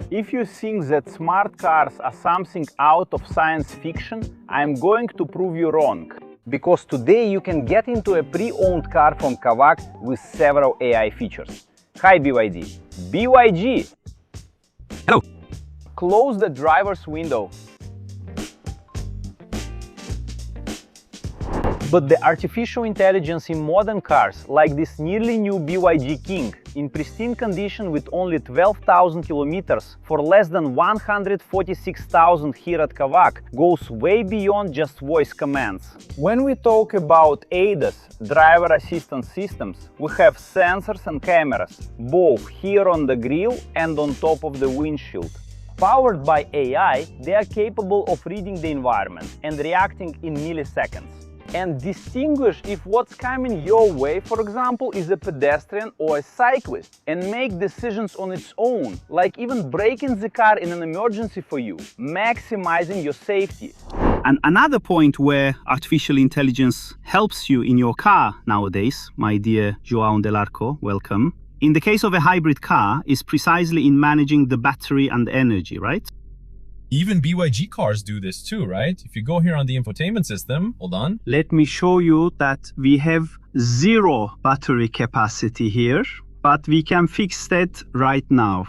If you think that smart cars are something out of science fiction, I'm going to prove you wrong. Because today you can get into a pre-owned car from Kavak with several AI features. Hi BYD. BYG! Hello. Close the driver's window. But the artificial intelligence in modern cars, like this nearly new BYD King, in pristine condition with only 12,000 kilometers for less than 146,000 here at Kavak, goes way beyond just voice commands. When we talk about ADAS, driver assistance systems, we have sensors and cameras, both here on the grille and on top of the windshield. Powered by AI, they are capable of reading the environment and reacting in milliseconds. And distinguish if what's coming your way, for example, is a pedestrian or a cyclist, and make decisions on its own, like even braking the car in an emergency for you, maximizing your safety. And another point where artificial intelligence helps you in your car nowadays, my dear João Del Arco, welcome, in the case of a hybrid car, is precisely in managing the battery and energy, right? Even BYG cars do this too, right? If you go here on the infotainment system, hold on. Let me show you that we have zero battery capacity here, but we can fix that right now.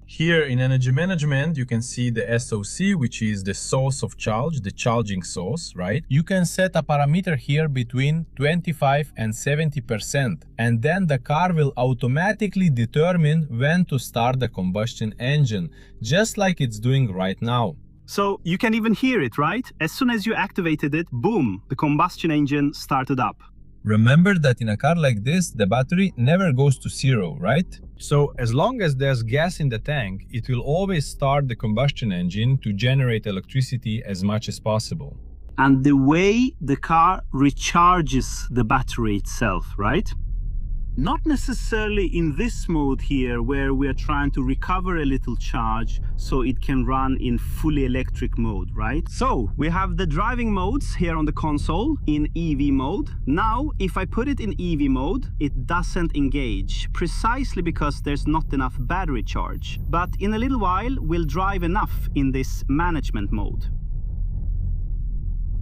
Here in energy management, you can see the SOC, which is the source of charge, the charging source, right? You can set a parameter here between 25 and 70%, and then the car will automatically determine when to start the combustion engine, just like it's doing right now. So you can even hear it, right? As soon as you activated it, boom, the combustion engine started up. Remember that in a car like this, the battery never goes to zero, right? So as long as there's gas in the tank, it will always start the combustion engine to generate electricity as much as possible. And the way the car recharges the battery itself, right? Not necessarily in this mode here where we are trying to recover a little charge so it can run in fully electric mode, right? So we have the driving modes here on the console in EV mode. Now, if I put it in EV mode, it doesn't engage precisely because there's not enough battery charge. But in a little while, we'll drive enough in this management mode.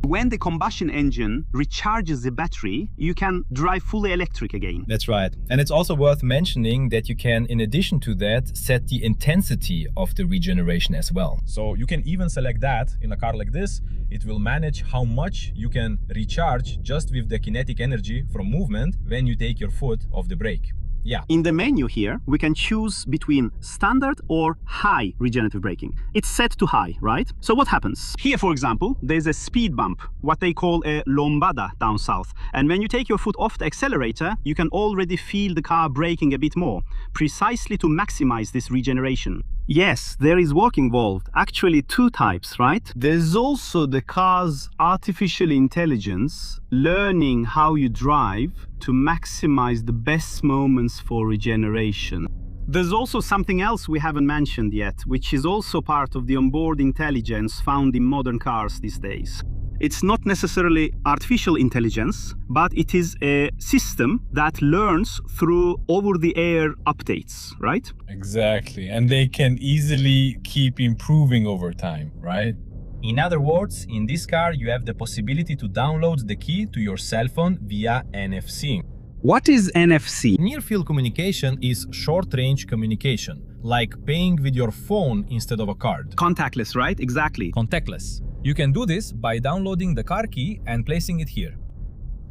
When the combustion engine recharges the battery, you can drive fully electric again. That's right. And it's also worth mentioning that you can, in addition to that, set the intensity of the regeneration as well. So you can even select that in a car like this. It will manage how much you can recharge just with the kinetic energy from movement when you take your foot off the brake. Yeah. In the menu here, we can choose between standard or high regenerative braking. It's set to high, right? So what happens? Here, for example, there's a speed bump, what they call a lombada down south. And when you take your foot off the accelerator, you can already feel the car braking a bit more, precisely to maximize this regeneration. Yes, there is work involved, actually two types, right? There's also the car's artificial intelligence learning how you drive to maximize the best moments for regeneration. There's also something else we haven't mentioned yet, which is also part of the onboard intelligence found in modern cars these days. It's not necessarily artificial intelligence, but it is a system that learns through over-the-air updates, right? Exactly. And they can easily keep improving over time, right? In other words, in this car, you have the possibility to download the key to your cell phone via NFC. What is NFC? Near-field communication is short-range communication, like paying with your phone instead of a card. Contactless, right? Exactly. Contactless. You can do this by downloading the car key and placing it here.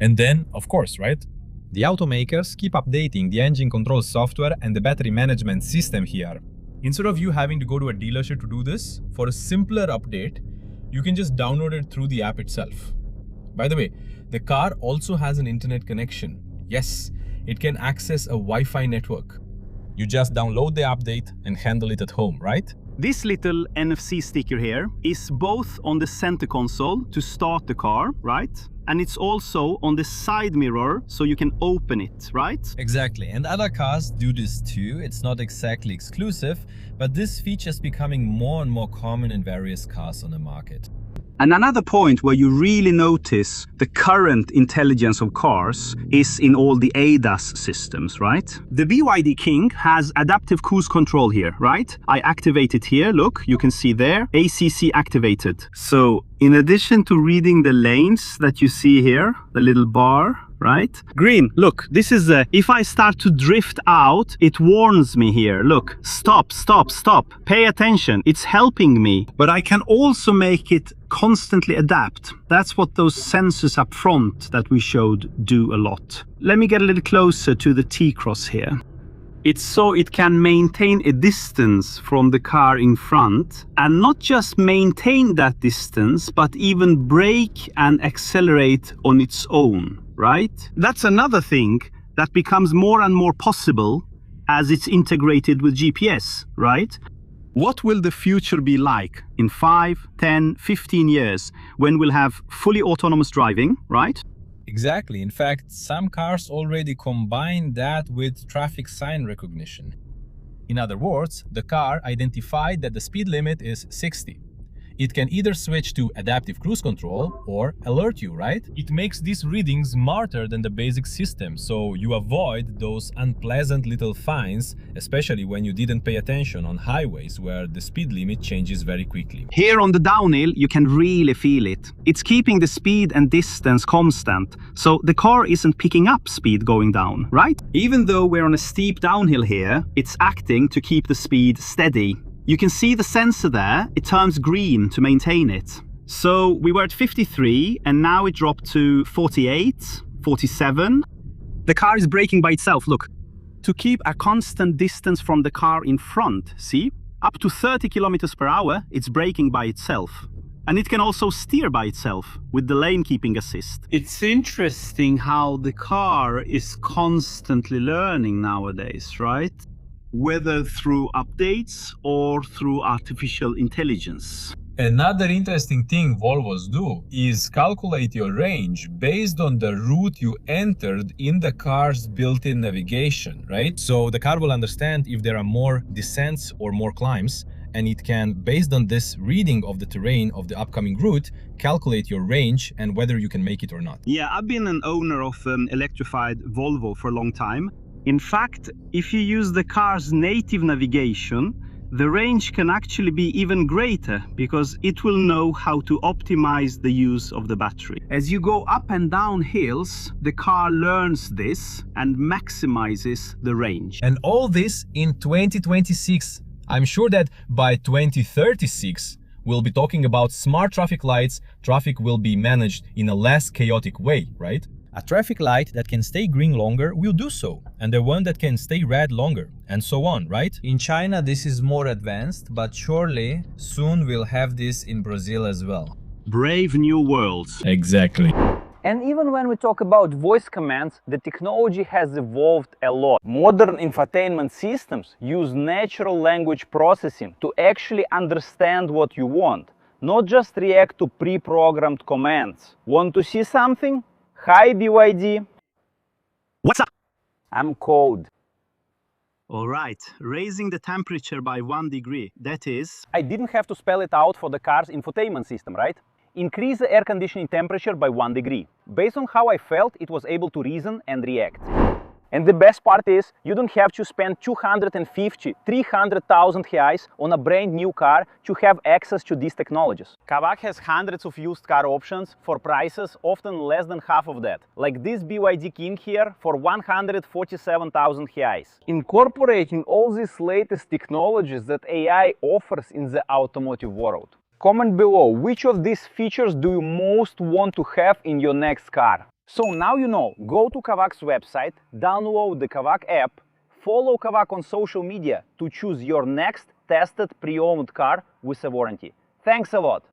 And then, of course, right? The automakers keep updating the engine control software and the battery management system here. Instead of you having to go to a dealership to do this, for a simpler update, you can just download it through the app itself. By the way, the car also has an internet connection. Yes, it can access a Wi-Fi network. You just download the update and handle it at home, right? This little NFC sticker here is both on the center console to start the car, right? And it's also on the side mirror so you can open it, right? Exactly, and other cars do this too. It's not exactly exclusive, but this feature is becoming more and more common in various cars on the market. And another point where you really notice the current intelligence of cars is in all the ADAS systems, right? The BYD King has adaptive cruise control here, right? I activate it here, look, you can see there, ACC activated. So in addition to reading the lanes that you see here, the little bar, right? Green, look, this is if I start to drift out, it warns me here. Look, stop, stop, stop. Pay attention. It's helping me. But I can also make it constantly adapt. That's what those sensors up front that we showed do a lot. Let me get a little closer to the T-Cross here. It's so it can maintain a distance from the car in front, and not just maintain that distance, but even brake and accelerate on its own, right? That's another thing that becomes more and more possible as it's integrated with GPS, right? What will the future be like in 5, 10, 15 years when we'll have fully autonomous driving, right? Exactly. In fact, some cars already combine that with traffic sign recognition. In other words, the car identified that the speed limit is 60. It can either switch to adaptive cruise control or alert you, right? It makes these readings smarter than the basic system, so you avoid those unpleasant little fines, especially when you didn't pay attention on highways where the speed limit changes very quickly. Here on the downhill, you can really feel it. It's keeping the speed and distance constant, so the car isn't picking up speed going down, right? Even though we're on a steep downhill here, it's acting to keep the speed steady. You can see the sensor there, it turns green to maintain it. So we were at 53 and now it dropped to 48, 47. The car is braking by itself, look. To keep a constant distance from the car in front, see? Up to 30 kilometers per hour, it's braking by itself. And it can also steer by itself with the lane keeping assist. It's interesting how the car is constantly learning nowadays, right? Whether through updates or through artificial intelligence. Another interesting thing Volvos do is calculate your range based on the route you entered in the car's built-in navigation, right? So the car will understand if there are more descents or more climbs, and it can, based on this reading of the terrain of the upcoming route, calculate your range and whether you can make it or not. Yeah, I've been an owner of an electrified Volvo for a long time. In fact, if you use the car's native navigation, the range can actually be even greater because it will know how to optimize the use of the battery. As you go up and down hills, the car learns this and maximizes the range. And all this in 2026. I'm sure that by 2036, we'll be talking about smart traffic lights. Traffic will be managed in a less chaotic way, right? A traffic light that can stay green longer will do so, and the one that can stay red longer, and so on, right? In China, this is more advanced, but surely soon we'll have this in Brazil as well. Brave new worlds. Exactly. And even when we talk about voice commands, the technology has evolved a lot. Modern infotainment systems use natural language processing to actually understand what you want, not just react to pre-programmed commands. Want to see something? Hi BYD. What's up? I'm cold. All right, raising the temperature by 1 degree, that is... I didn't have to spell it out for the car's infotainment system, right? Increase the air conditioning temperature by 1 degree. Based on how I felt, it was able to reason and react. And the best part is, you don't have to spend 250, 300,000 reais on a brand new car to have access to these technologies. Kavak has hundreds of used car options for prices often less than half of that. Like this BYD King here for 147,000 reais. Incorporating all these latest technologies that AI offers in the automotive world. Comment below which of these features do you most want to have in your next car. So now you know, go to Kavak's website, download the Kavak app, follow Kavak on social media to choose your next tested pre-owned car with a warranty. Thanks a lot!